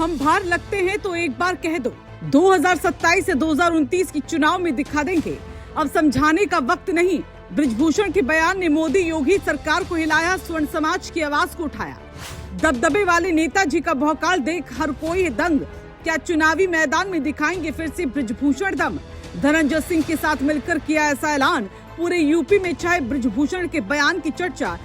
हम भार लगते हैं तो एक बार कह दो, 2027 से 2029 की चुनाव में दिखा देंगे। अब समझाने का वक्त नहीं। बृजभूषण के बयान ने मोदी योगी सरकार को हिलाया, स्वर्ण समाज की आवाज को उठाया। दबदबे वाले नेताजी का भौकाल देख हर कोई है दंग। क्या चुनावी मैदान में दिखाएंगे फिर से बृजभूषण दम? धनंजय सिंह के साथ मिलकर किया ऐसा ऐलान। पूरे यूपी में छाए बृजभूषण के बयान की चर्चा।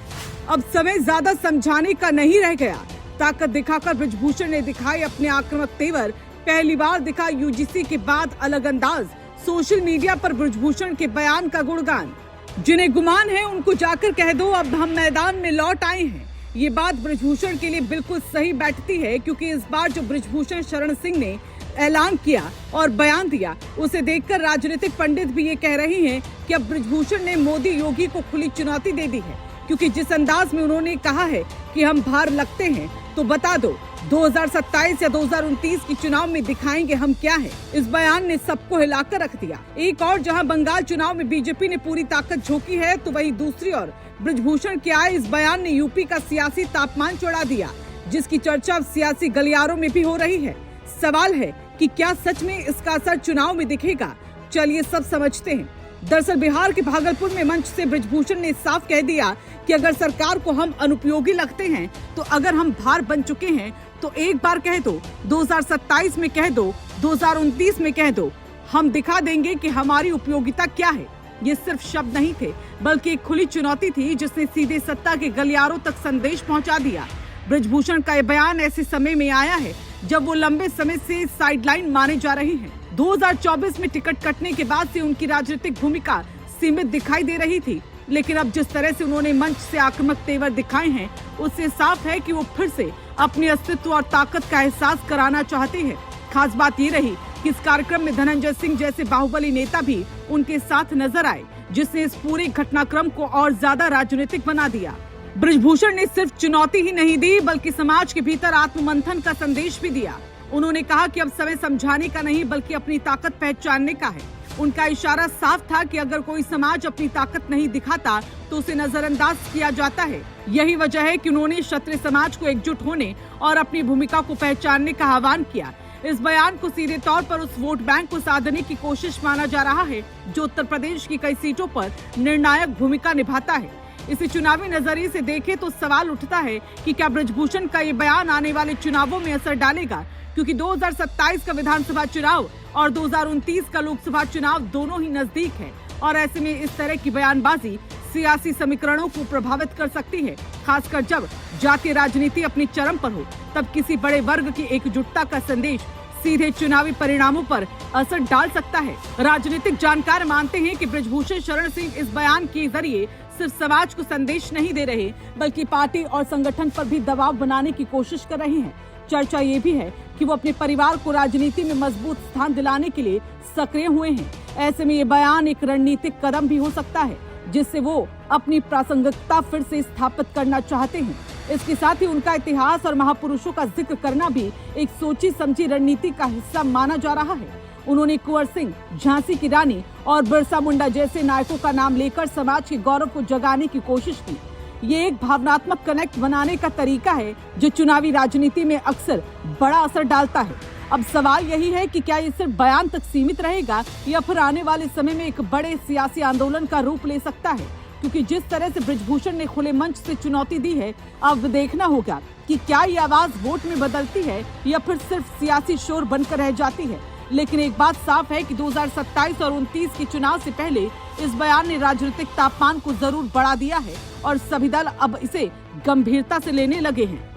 अब समय ज्यादा समझाने का नहीं रह गया। ताकत दिखाकर बृजभूषण ने दिखाई अपने आक्रामक तेवर। पहली बार दिखा यूजीसी के बाद अलग अंदाज। सोशल मीडिया पर बृजभूषण के बयान का गुणगान। जिन्हें गुमान है उनको जाकर कह दो, अब हम मैदान में लौट आए हैं। ये बात बृजभूषण के लिए बिल्कुल सही बैठती है, क्योंकि इस बार जो बृजभूषण शरण सिंह ने ऐलान किया और बयान दिया, उसे देखकर राजनीतिक पंडित भी ये कह रहे हैं कि अब बृजभूषण ने मोदी योगी को खुली चुनौती दे दी है। क्योंकि जिस अंदाज में उन्होंने कहा है कि हम भार लगते हैं तो बता दो, 2027 या 2029 की चुनाव में दिखाएंगे हम क्या है। इस बयान ने सबको हिलाकर रख दिया। एक और जहां बंगाल चुनाव में बीजेपी ने पूरी ताकत झोंकी है, तो वहीं दूसरी ओर बृजभूषण के आए इस बयान ने यूपी का सियासी तापमान चढ़ा दिया, जिसकी चर्चा अब सियासी गलियारों में भी हो रही है। सवाल है कि क्या सच में इसका असर चुनाव में दिखेगा? चलिए सब समझते हैं। दरअसल बिहार के भागलपुर में मंच से बृजभूषण ने साफ कह दिया कि अगर सरकार को हम अनुपयोगी लगते हैं, तो अगर हम भार बन चुके हैं तो एक बार कह दो, 2027 में कह दो, 2029 में कह दो, हम दिखा देंगे कि हमारी उपयोगिता क्या है। ये सिर्फ शब्द नहीं थे, बल्कि एक खुली चुनौती थी जिसने सीधे सत्ता के गलियारों तक संदेश पहुंचा दिया। बृजभूषण का ये बयान ऐसे समय में आया है जब वो लंबे समय से साइडलाइन माने जा रहे हैं। 2024 में टिकट कटने के बाद से उनकी राजनीतिक भूमिका सीमित दिखाई दे रही थी, लेकिन अब जिस तरह से उन्होंने मंच से आक्रामक तेवर दिखाए हैं, उससे साफ है कि वो फिर से अपने अस्तित्व और ताकत का एहसास कराना चाहते हैं। खास बात ये रही कि इस कार्यक्रम में धनंजय सिंह जैसे बाहुबली नेता भी उनके साथ नजर आए, जिसने इस पूरे घटनाक्रम को और ज्यादा राजनीतिक बना दिया। बृजभूषण ने सिर्फ चुनौती ही नहीं दी, बल्कि समाज के भीतर आत्ममंथन का संदेश भी दिया। उन्होंने कहा कि अब समय समझाने का नहीं, बल्कि अपनी ताकत पहचानने का है। उनका इशारा साफ था कि अगर कोई समाज अपनी ताकत नहीं दिखाता तो उसे नजरअंदाज किया जाता है। यही वजह है कि उन्होंने क्षत्रिय समाज को एकजुट होने और अपनी भूमिका को पहचानने का आह्वान किया। इस बयान को सीधे तौर पर उस वोट बैंक को साधने की कोशिश माना जा रहा है जो उत्तर प्रदेश की कई सीटों पर निर्णायक भूमिका निभाता है। इसे चुनावी नजरिए से देखें तो सवाल उठता है कि क्या बृजभूषण का ये बयान आने वाले चुनावों में असर डालेगा, क्योंकि 2027 का विधानसभा चुनाव और 2029 का लोकसभा चुनाव दोनों ही नजदीक है, और ऐसे में इस तरह की बयानबाजी सियासी समीकरणों को प्रभावित कर सकती है। खासकर जब जातीय राजनीति अपनी चरम पर हो, तब किसी बड़े वर्ग की एकजुटता का संदेश सीधे चुनावी परिणामों पर असर डाल सकता है। राजनीतिक जानकार मानते हैं कि बृजभूषण शरण सिंह इस बयान के जरिए सिर्फ समाज को संदेश नहीं दे रहे, बल्कि पार्टी और संगठन पर भी दबाव बनाने की कोशिश कर रहे हैं। चर्चा ये भी है कि वो अपने परिवार को राजनीति में मजबूत स्थान दिलाने के लिए सक्रिय हुए हैं। ऐसे में ये बयान एक रणनीतिक कदम भी हो सकता है, जिससे वो अपनी प्रासंगिकता फिर से स्थापित करना चाहते हैं। इसके साथ ही उनका इतिहास और महापुरुषों का जिक्र करना भी एक सोची समझी रणनीति का हिस्सा माना जा रहा है। उन्होंने कुंवर सिंह, झांसी की रानी और बिरसा मुंडा जैसे नायकों का नाम लेकर समाज के गौरव को जगाने की कोशिश की। ये एक भावनात्मक कनेक्ट बनाने का तरीका है जो चुनावी राजनीति में अक्सर बड़ा असर डालता है। अब सवाल यही है कि क्या ये सिर्फ बयान तक सीमित रहेगा या फिर आने वाले समय में एक बड़े सियासी आंदोलन का रूप ले सकता है। क्योंकि जिस तरह से बृजभूषण ने खुले मंच से चुनौती दी है, अब देखना होगा कि क्या ये आवाज वोट में बदलती है या फिर सिर्फ सियासी शोर बनकर रह जाती है। लेकिन एक बात साफ है कि 2027 और 29 के चुनाव से पहले इस बयान ने राजनीतिक तापमान को जरूर बढ़ा दिया है और सभी दल अब इसे गंभीरता से लेने लगे हैं।